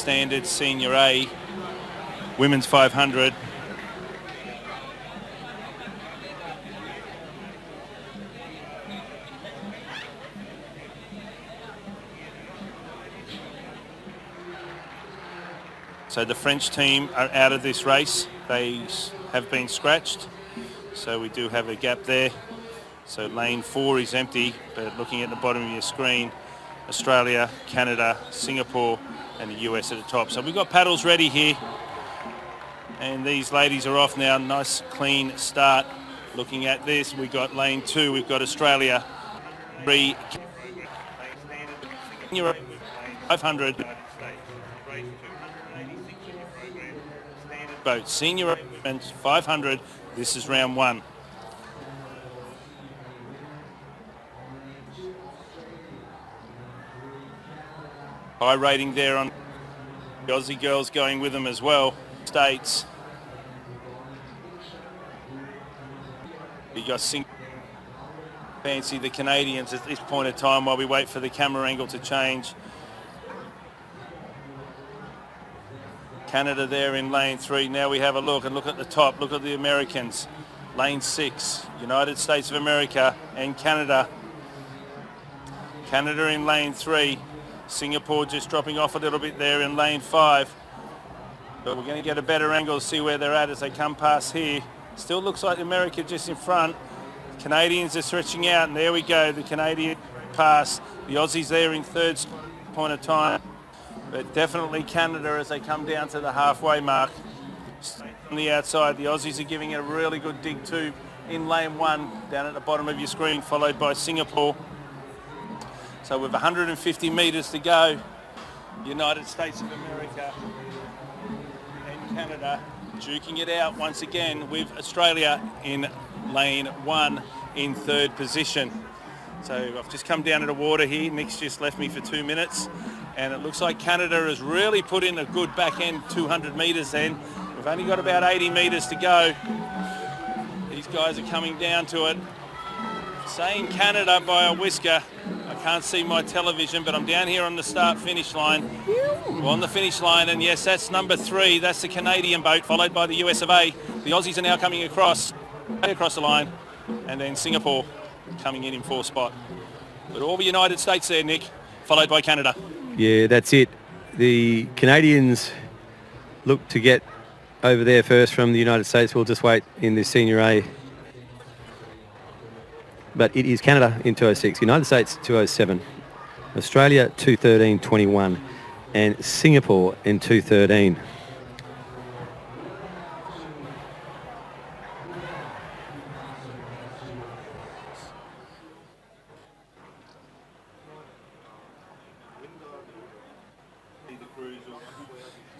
grandstanded Senior A Women's 500. So the French team are out of this race. They have been scratched. So we do have a gap there. So lane 4 is empty, but looking at the bottom of your screen, Australia, Canada, Singapore, and the US at the top. So we've got paddles ready here. And these ladies are off now. Nice, clean start. Looking at this, we've got lane 2. We've got Australia, 3, 500. Boat senior and 500. This is round 1. High rating there on the Aussie girls going with them as well. States. You got fancy the Canadians at this point of time while we wait for the camera angle to change. Canada there in lane 3. Now we have a look at the top. Look at the Americans. Lane 6, United States of America and Canada. Canada in lane 3. Singapore just dropping off a little bit there in lane 5. But we're going to get a better angle to see where they're at as they come past here. Still looks like America just in front. Canadians are stretching out, and there we go. The Canadian pass. The Aussies there in third point of time. But definitely Canada as they come down to the halfway mark. On the outside, the Aussies are giving it a really good dig too in lane 1 down at the bottom of your screen, followed by Singapore. So with 150 metres to go, United States of America and Canada duking it out once again with Australia in lane 1 in third position. So I've just come down to the water here. Nick's just left me for 2 minutes. And it looks like Canada has really put in a good back end 200 metres then. We've only got about 80 metres to go. These guys are coming down to it. Saying Canada by a whisker. I can't see my television, but I'm down here on the start-finish line. We're on the finish line, and yes, that's number 3. That's the Canadian boat, followed by the US of A. The Aussies are now coming across the line, and then Singapore coming in 4th spot. But all the United States there, Nick, followed by Canada. Yeah, that's it. The Canadians look to get over there first from the United States. We'll just wait in the Senior A. But it is Canada in 2:06, United States 2:07, Australia 2:13.21, and Singapore in 2:13.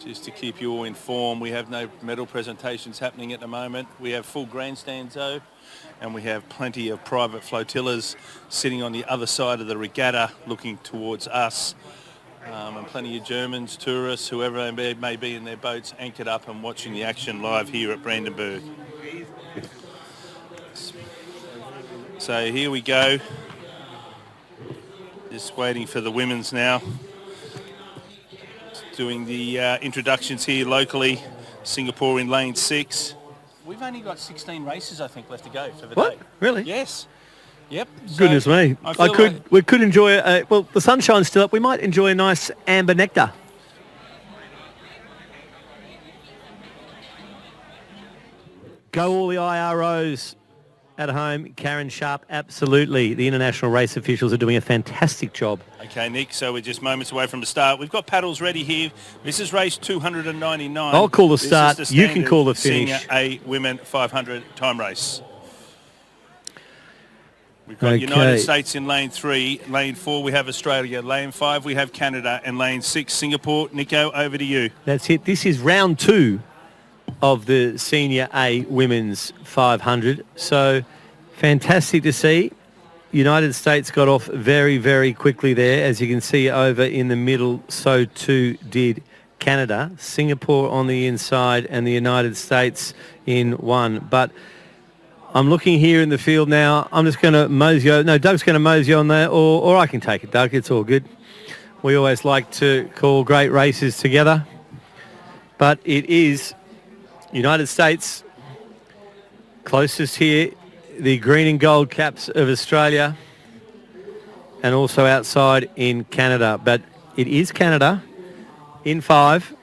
Just to keep you all informed, we have no medal presentations happening at the moment. We have full grandstands though, and we have plenty of private flotillas sitting on the other side of the regatta looking towards us. And plenty of Germans, tourists, whoever they may be in their boats, anchored up and watching the action live here at Brandenburg. So here we go. Just waiting for the women's now. Doing the introductions here locally. Singapore in lane 6. We've only got 16 races, I think, left to go for the day. What? Really? Yes. Yep. So goodness me. We could enjoy, well, the sun shines still up. We might enjoy a nice amber nectar. Go all the IROs at home. Karen Sharp, absolutely. The international race officials are doing a fantastic job. Okay, Nick, so we're just moments away from the start. We've got paddles ready here. This is race 299. I'll call the start. You can call the finish. Senior A Women 500 time race. We've got United States in lane 3. Lane 4, we have Australia. Lane 5, we have Canada. And lane 6, Singapore. Nico, over to you. That's it. This is round 2 of the Senior A Women's 500. So fantastic to see. United States got off very, very quickly there. As you can see over in the middle, so too did Canada. Singapore on the inside and the United States in 1. But I'm looking here in the field now. I'm just going to mosey. No, Doug's going to mosey on there, or I can take it, Doug. It's all good. We always like to call great races together, but it is United States closest here, the green and gold caps of Australia, and also outside in Canada. But it is Canada in 5.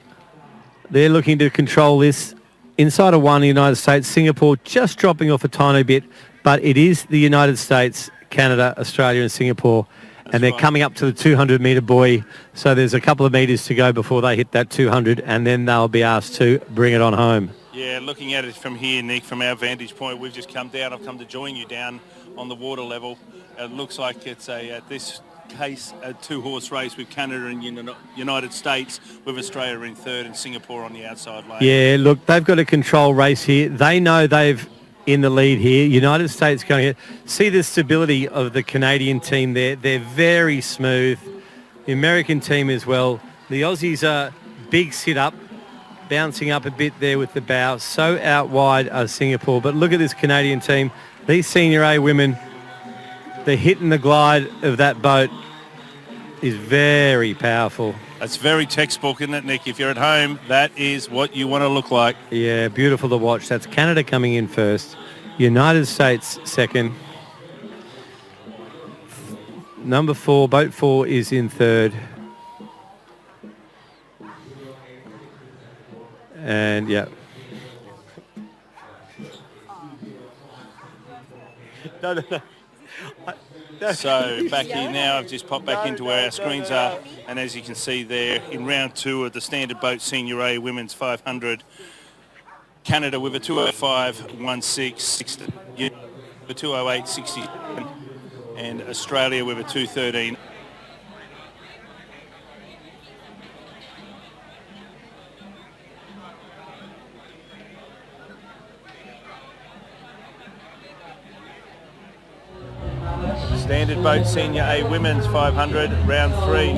They're looking to control this. Inside of 1, the United States. Singapore just dropping off a tiny bit, but it is the United States, Canada, Australia and Singapore. And they're coming up to the 200-metre buoy, so there's a couple of metres to go before they hit that 200, and then they'll be asked to bring it on home. Yeah, looking at it from here, Nick, from our vantage point, we've just come down. I've come to join you down on the water level. It looks like it's at this case, a 2-horse race with Canada and United States, with Australia in 3rd and Singapore on the outside lane. Yeah, look, they've got a control race here. They know they've in the lead here. United States going here. See the stability of the Canadian team there. They're very smooth. The American team as well. The Aussies are big sit-up, bouncing up a bit there with the bow. So out wide are Singapore. But look at this Canadian team. These Senior A women, the hit and the glide of that boat is very powerful. It's very textbook, isn't it, Nick? If you're at home, that is what you want to look like. Yeah, beautiful to watch. That's Canada coming in first. United States second. Number 4, boat 4 is in 3rd. And, yeah. No. So back here now, I've just popped back into where our screens are, and as you can see there, in round 2 of the standard boat Senior A Women's 500, Canada with a 205.16, a 208.67, and Australia with a 213. Standard boat Senior A Women's 500, round 3.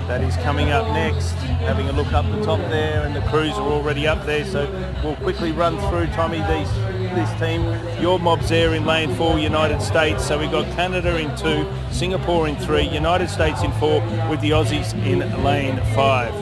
That is coming up next. Having a look up the top there, and the crews are already up there, so we'll quickly run through, Tommy, this team. Your mob's there in lane 4, United States. So we've got Canada in 2, Singapore in 3, United States in 4, with the Aussies in lane 5.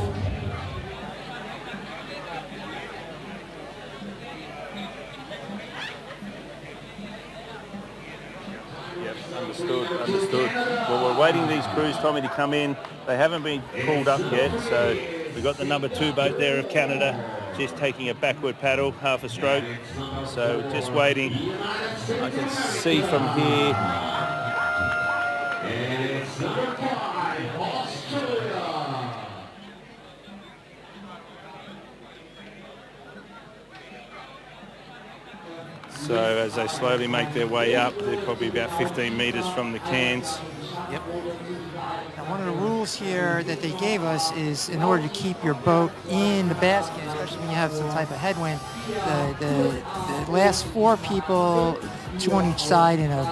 Understood. Well, we're waiting these crews, Tommy, to come in. They haven't been called up yet, so we've got the number 2 boat there of Canada, just taking a backward paddle, half a stroke. So just waiting. I can see from here. So as they slowly make their way up, they're probably about 15 metres from the cans. Yep. Now, one of the rules here that they gave us is in order to keep your boat in the basket, especially when you have some type of headwind, the last 4 people, 2 on each side in a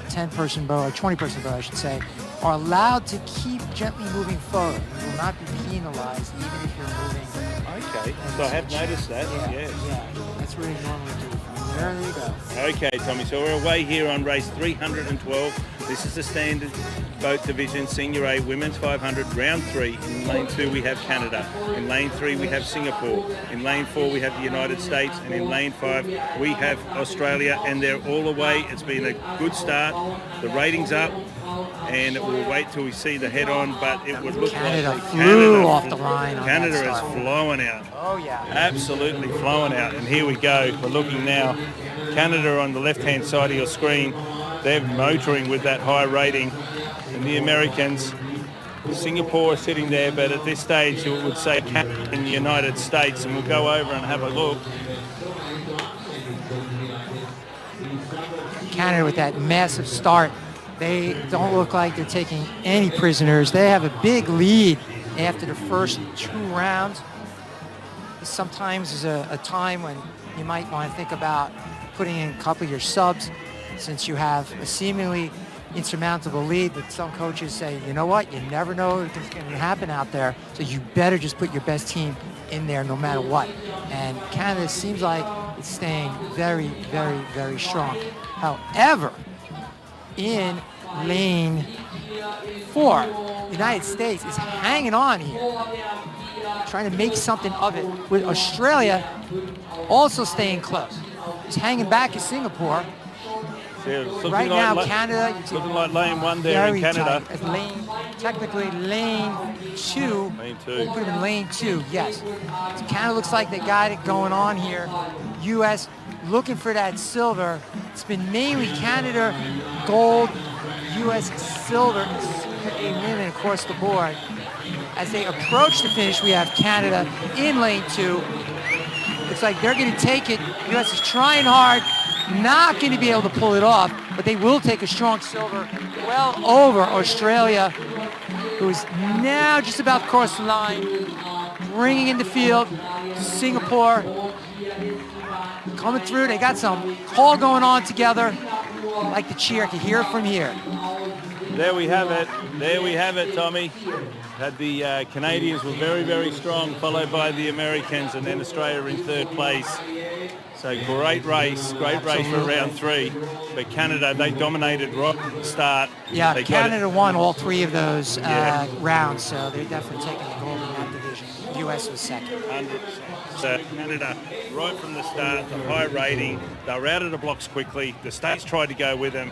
10-person boat, or 20-person boat, I should say, are allowed to keep gently moving forward. You will not be penalized even if you're moving. Okay, so I have noticed that, Yeah, that's what we normally do. There you go. Okay, Tommy, so we're away here on race 312. This is the standard boat division, Senior A Women's 500, round 3. In lane 2 we have Canada. In lane 3 we have Singapore. In lane 4 we have the United States. And in lane 5 we have Australia, and they're all away. It's been a good start. The rating's up, and we'll wait till we see the head on, but it would look Canada like flew off the line. Canada is flowing out. Oh, yeah. Absolutely flowing out. And here we go. We're looking now. Canada on the left-hand side of your screen. They're motoring with that high rating. And the Americans, Singapore are sitting there, but at this stage it would say Canada and the United States, and we'll go over and have a look. Canada with that massive start. They don't look like they're taking any prisoners. They have a big lead after the first 2 rounds. Sometimes is a time when you might want to think about putting in a couple of your subs, since you have a seemingly insurmountable lead. But some coaches say, you know what, you never know what's going to happen out there, so you better just put your best team in there no matter what. And Canada seems like it's staying very, very, very strong. However, in lane 4, United States is hanging on here, trying to make something of it. With Australia also staying close. It's hanging back in Singapore. Right now, Canada, looking like lane 1 there in Canada. Tight. Technically lane 2. Lane 2. We'll put him in lane 2, yes. So Canada looks like they got it going on here. U.S. looking for that silver. It's been mainly Canada gold, U.S. silver, and senior A women across the board. As they approach the finish, we have Canada in lane 2. Looks like they're going to take it. U.S. is trying hard. Not going to be able to pull it off, but they will take a strong silver well over Australia, who is now just about across the line, bringing in the field. Singapore coming through. They got some call going on together. I like the cheer. I can hear it from here. There we have it. There we have it, Tommy. Had the Canadians were very, very strong, followed by the Americans, and then Australia in third place. So great race for round 3. But Canada, they dominated right at the start. Yeah, Canada won all 3 of those rounds, so they're definitely taking the gold in that division. U.S. was second. 100%. So Canada, right from the start, the high rating, they were out of the blocks quickly. The States tried to go with them.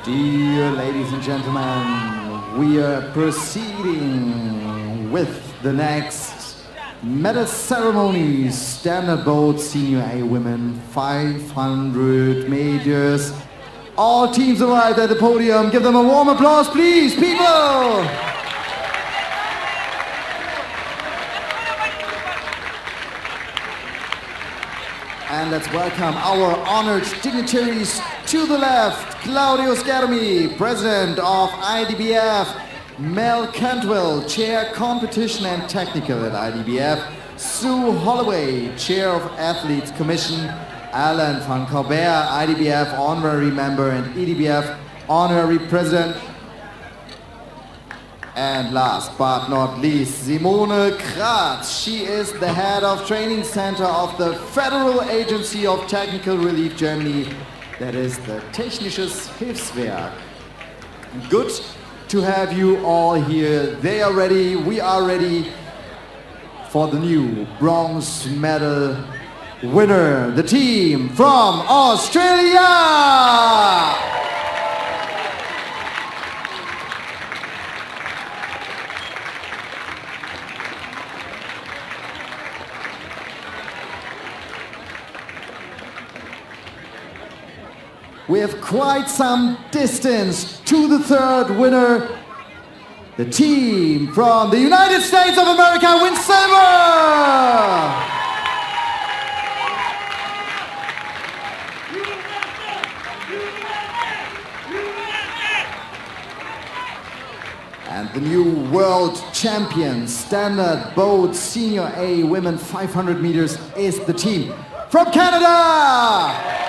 Dear ladies and gentlemen, we are proceeding with the next medal ceremony. Standard boat senior A women 500 meters. All teams arrived at the podium. Give them a warm applause, please, people! And let's welcome our honored dignitaries to the left. Claudio Schermi, President of IDBF. Mel Cantwell, Chair Competition and Technical at IDBF. Sue Holloway, Chair of Athletes Commission. Alan van Corbert, IDBF Honorary Member and IDBF Honorary President. And last but not least, Simone Kratz. She is the head of training center of the Federal Agency of Technical Relief Germany. That is the Technisches Hilfswerk. Good to have you all here. They are ready, we are ready for the new bronze medal winner, the team from Australia! We have quite some distance to the third winner. The team from the United States of America wins silver! And the new world champion, standard boat senior A women 500 meters is the team from Canada!